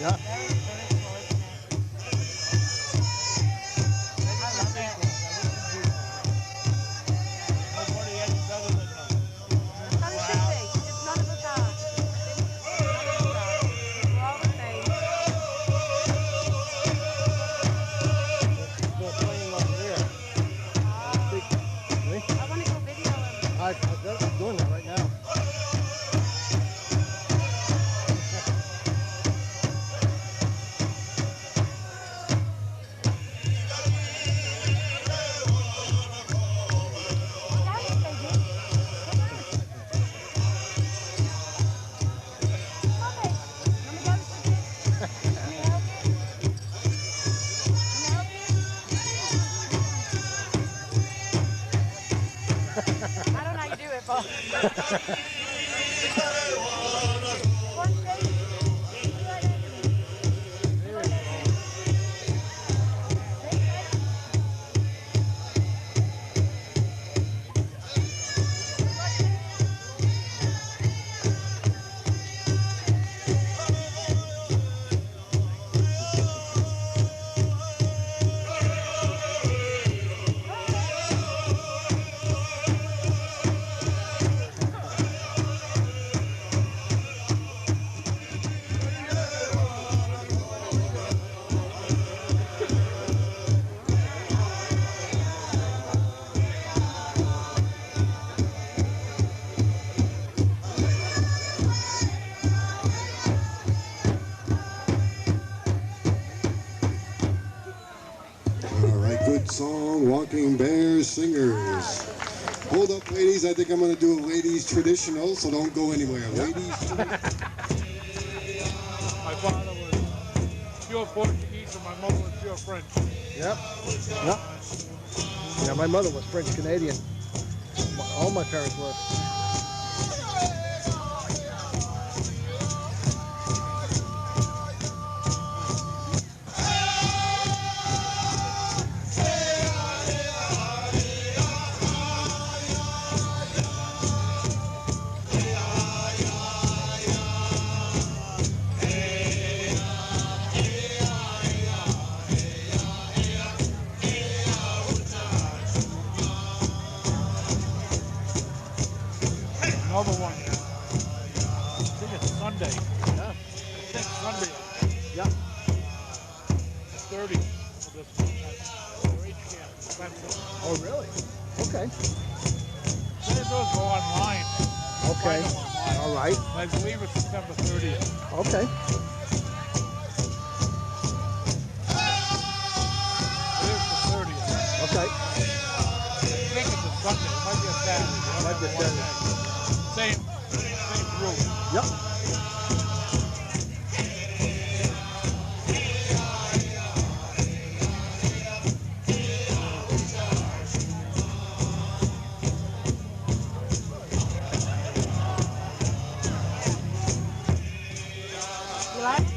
Yeah. They're playing over there. I'm doing that right now. I don't know how you do it, but. All right, good song, Walking Bears Singers. Hold up, ladies. I think I'm going to do a ladies traditional, so don't go anywhere. Ladies traditional. My father was pure Portuguese and my mother was pure French. Yep. Yep. Yeah, my mother was French Canadian. All my parents were. Another one. I think it's Sunday. Yeah. I think Sunday. Yeah. 30 for this one. Age camp. Expensive. Oh, really? Okay. They those go online. Okay. Find them online. All right. I believe it's September 30th. Okay. It is the 30th. Okay. I think it's a Sunday. It might be a Saturday. Might be a Saturday. Same group. Yep. You like it?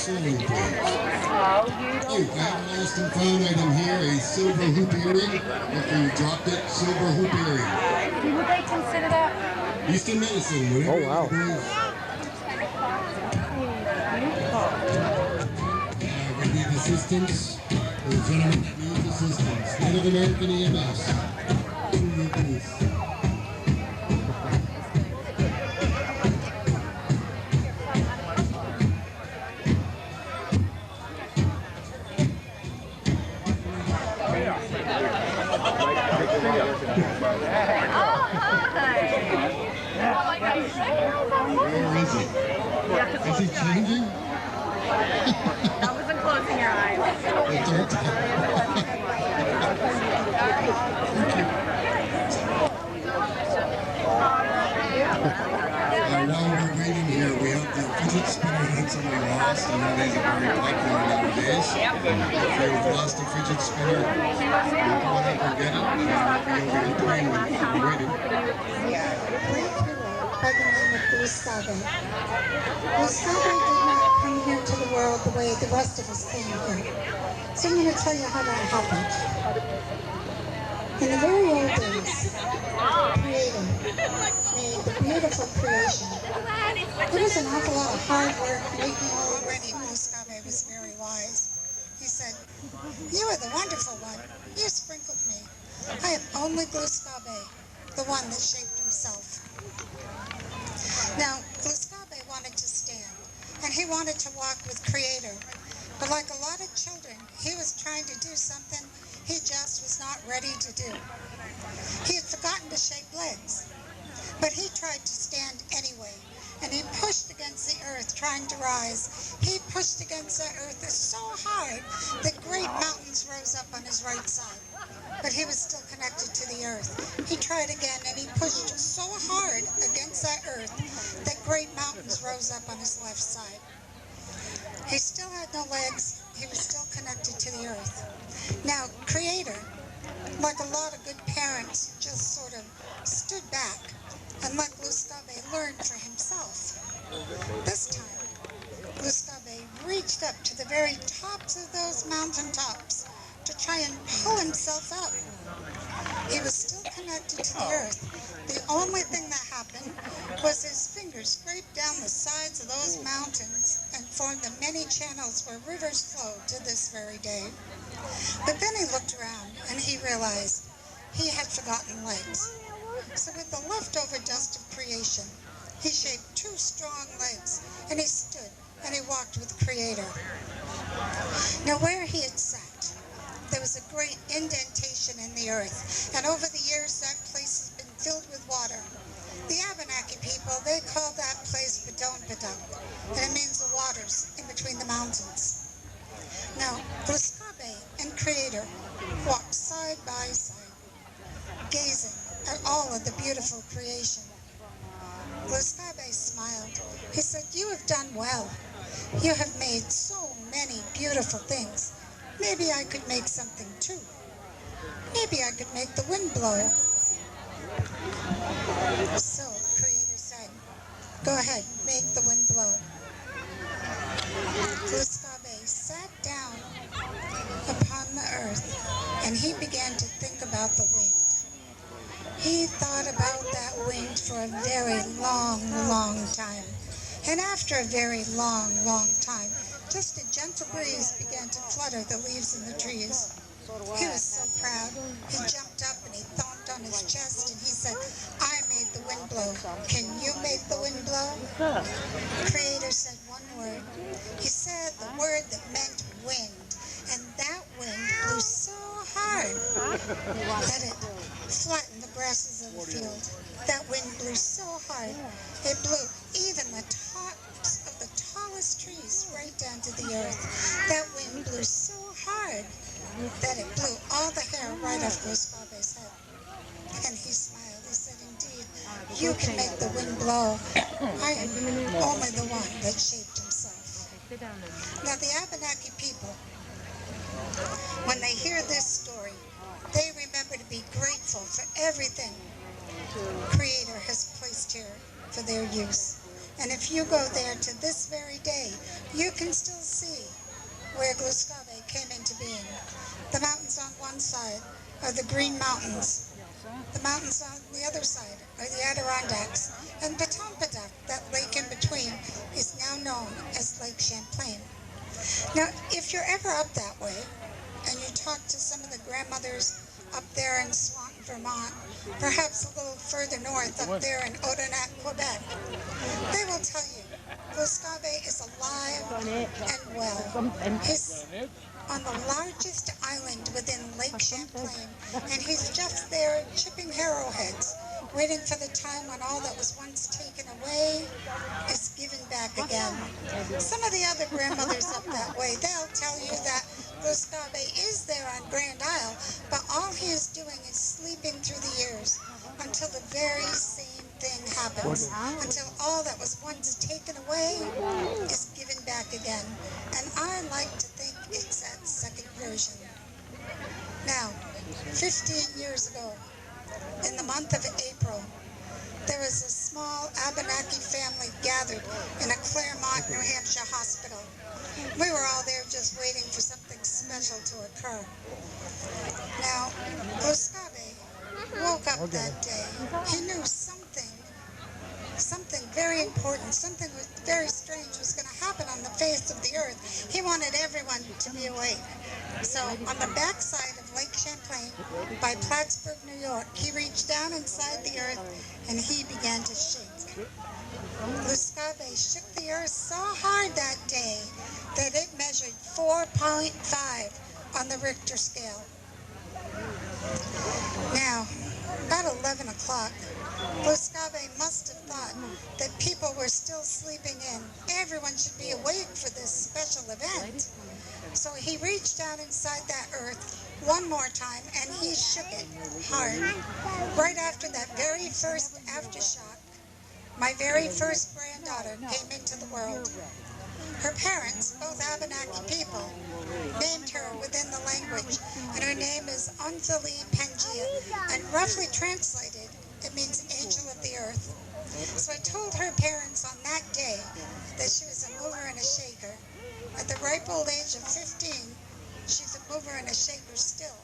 ceiling, please. Thank you. I have a lost and found item here, a silver hoop earring. After you dropped it, silver hoop earring. Would they consider that? Eastern medicine, whatever. Oh, wow. We need assistance. The gentleman that needs assistance. Native American EMS. To you, please. Where is he? Is he changing? I wasn't closing your eyes. While we're waiting here, we have the fidget spinner that somebody lost. I know these are very popular nowadays. If you've lost a fidget spinner, you come on up and get it, and we'll be over here playing with it. We're waiting. By the name of Gustave. Gustave did not come here to the world the way the rest of us came here. So I'm going to tell you how that happened. In the very old days, Creator made the beautiful creation. There was an awful lot of hard work making all of this. Already, Gustave was very wise. He said, "You are the wonderful one. You sprinkled me. I am only Gustave, the one that shaped himself." Now, Gustave wanted to stand, and he wanted to walk with Creator. But like a lot of children, he was trying to do something he just was not ready to do. He had forgotten to shape legs, but he tried to stand anyway, and he pushed against the earth, trying to rise. He pushed against the earth so hard that great mountains rose up on his right side. But he was still connected to the earth. He tried again, and he pushed so hard against that earth that great mountains rose up on his left side. He still had no legs. He was still connected to the earth. Now, Creator, like a lot of good parents, just sort of stood back and let Gustave learn for himself. This time, Gustave reached up to the very tops of those mountain tops to try and pull himself up. He was still connected to the earth. The only thing that happened was his fingers scraped down the sides of those mountains and formed the many channels where rivers flow to this very day. But then he looked around and he realized he had forgotten legs. So with the leftover dust of creation, he shaped 2 strong legs, and he stood and he walked with Creator. Now where he had sat, there was a great indentation in the earth, and over the years that place has been filled with water. The Abenaki people, they call that place Badon Badon, and it means the waters in between the mountains. Now, Gustave and Creator walked side by side, gazing at all of the beautiful creation. Gustave smiled. He said, "You have done well. You have made so many beautiful things. Maybe I could make something too. Maybe I could make the wind blow." So Creator said, "Go ahead, make the wind blow." Gustave sat down upon the earth and he began to think about the wind. He thought about that wind for a very long, long time. And after a very long, long time, just a gentle breeze began to flutter the leaves in the trees. He was so proud. He jumped up and he thumped on his chest and he said, "I made the wind blow. Can you make the wind blow?" Creator said one word. He said the word that meant wind. And that wind blew so hard that it flattened the grasses of the field. That wind blew so hard, it blew even the tops of the tallest trees right down to the earth. That wind blew so hard that it blew all the hair right off Gustave's head. And he smiled. He said, "Indeed, you can make the wind blow. I am only the one that shaped himself." Now the Abenaki people, when they hear this story, they remember to be grateful for everything Creator has placed here for their use. And if you go there to this very day, you can still see where Gluskave came into being. The mountains on one side are the Green Mountains. The mountains on the other side are the Adirondacks. And Patampadak, that lake in between, is now known as Lake Champlain. Now, if you're ever up that way, and you talk to some of the grandmothers up there in Swanton, Vermont, perhaps a little further north up there in Odanak, Quebec, they will tell you Gluskave is alive and well. He's on the largest island within Lake Champlain, and he's just there chipping arrowheads, waiting for the time when all that was once taken away is given back again. Some of the other grandmothers up that way, they'll tell you that Gluskave is there on Grand Isle, but all he is doing is sleeping through the years until the very same thing happens, until all that was once taken away is given back again. And I like to think it's that second version. Now, 15 years ago, in the month of April, there was a small Abenaki family gathered in a Claremont, New Hampshire hospital. We were all there just waiting for something special to occur. Now, Gluskave woke up that day. He knew something very important, something very strange was going to happen on the face of the earth. He wanted everyone to be awake. So on the backside of Lake Champlain by Plattsburgh, New York, he reached down inside the earth and he began to shake. Gluskave shook the earth so hard that day that it measured 4.5 on the Richter scale. Now, about 11 o'clock, Gluskave must have thought that people were still sleeping in. Everyone should be awake for this special event. So he reached down inside that earth one more time and he shook it hard. Right after that very first aftershock, my very first granddaughter came into the world. Her parents, both Abenaki people, named her within the language, and her name is Anzali Pangia, and roughly translated, it means angel of the earth. So I told her parents on that day that she was a mover and a shaker. At the ripe old age of 15, she's a mover and a shaker still,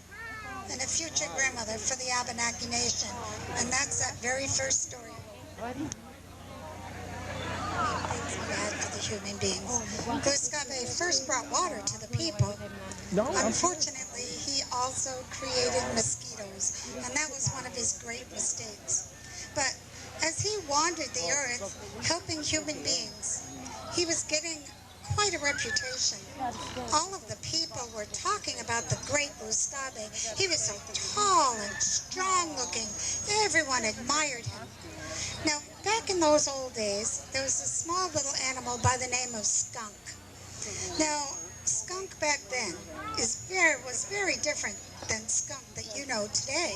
and a future grandmother for the Abenaki Nation. And that's that very first story. Things bad for the human beings. Gluskave first brought water to the people. Unfortunately, he also created mosquitoes, and that was one of his great mistakes. But as he wandered the earth, helping human beings, he was getting quite a reputation. All of the people were talking about the great Gluskave. He was so tall and strong looking. Everyone admired him. Now, back in those old days, there was a small little animal by the name of skunk. Now, skunk back then was very different than skunk that you know today.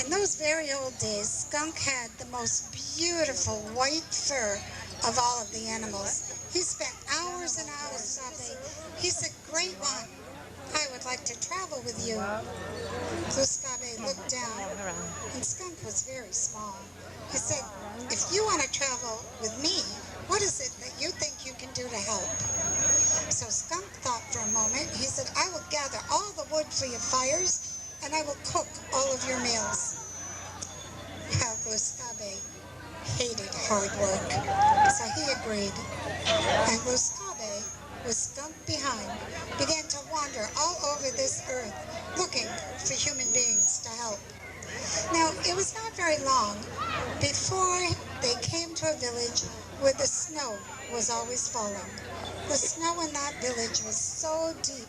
In those very old days, skunk had the most beautiful white fur of all of the animals. He spent hours and hours shopping. He said, "Great one, I would like to travel with you." Gluskave looked down, and Skunk was very small. He said, "If you want to travel with me, what is it that you think you can do to help?" So Skunk thought for a moment. He said, "I will gather all the wood for your fires, and I will cook all of your meals." Well, Gluskave hated hard work, so he agreed. And Gluskave, with Skunk behind, began to wander all over this earth, looking for human beings to help. Now, it was not very long before they came to a village where the snow was always falling. The snow in that village was so deep,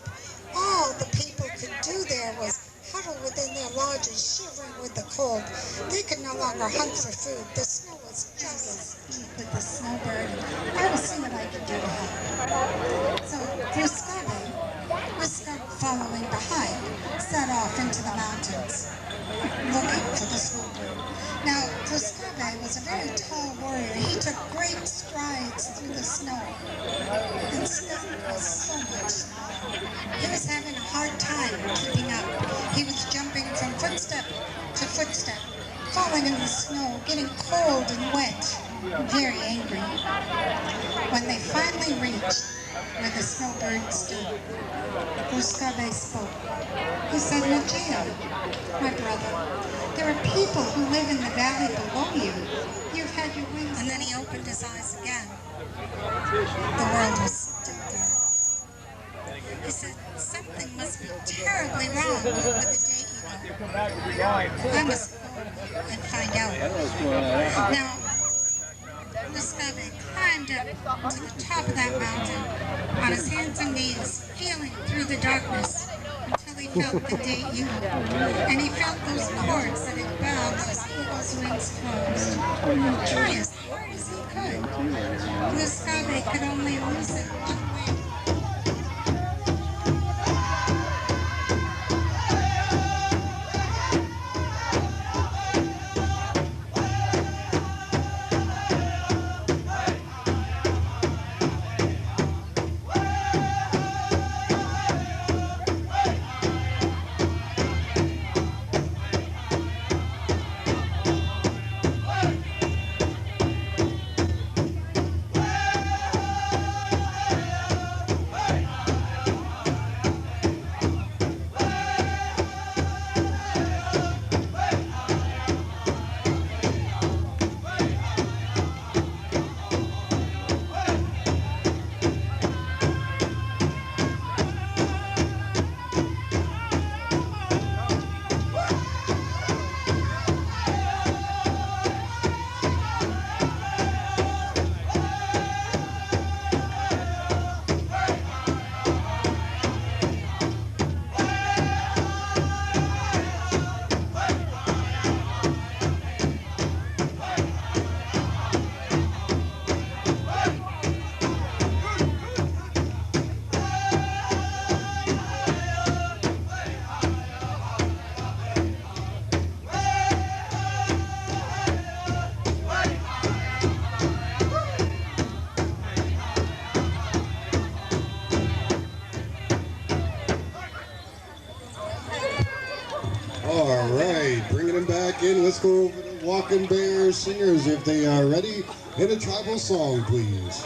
all the people could do there was huddle within their lodges, shivering with the cold. They could no longer hunt for food. The snow was just as deep with the snowbird. I will see what I can do to help. So Gluskave, with Skunk following behind, set off into the mountains, looking for the snowbird. Now, Gluskave was a very tall warrior. He took great strides through the snow, and Skunk was so much smaller. He was having a hard time keeping up. He was jumping from footstep to footstep, falling in the snow, getting cold and wet. very angry. When they finally reached where the snowbird stood, Muscabe spoke. He said, Magia, my brother, there are people who live in the valley below you. You've had your wings. And then he opened his eyes again. The world was still dark. He said, something must be terribly wrong with the day eagle. I must go and find out. Now, Muscabe climbed up to the top of that mountain on his hands and knees, feeling through the darkness until he felt the day eagle. And he felt those cords that had bound those eagle's wings closed. Try as hard as he could, Muscabe could only loosen one wing. All right, bringing them back in. Let's go over the Walking Bear singers if they are ready. Hit a tribal song, please.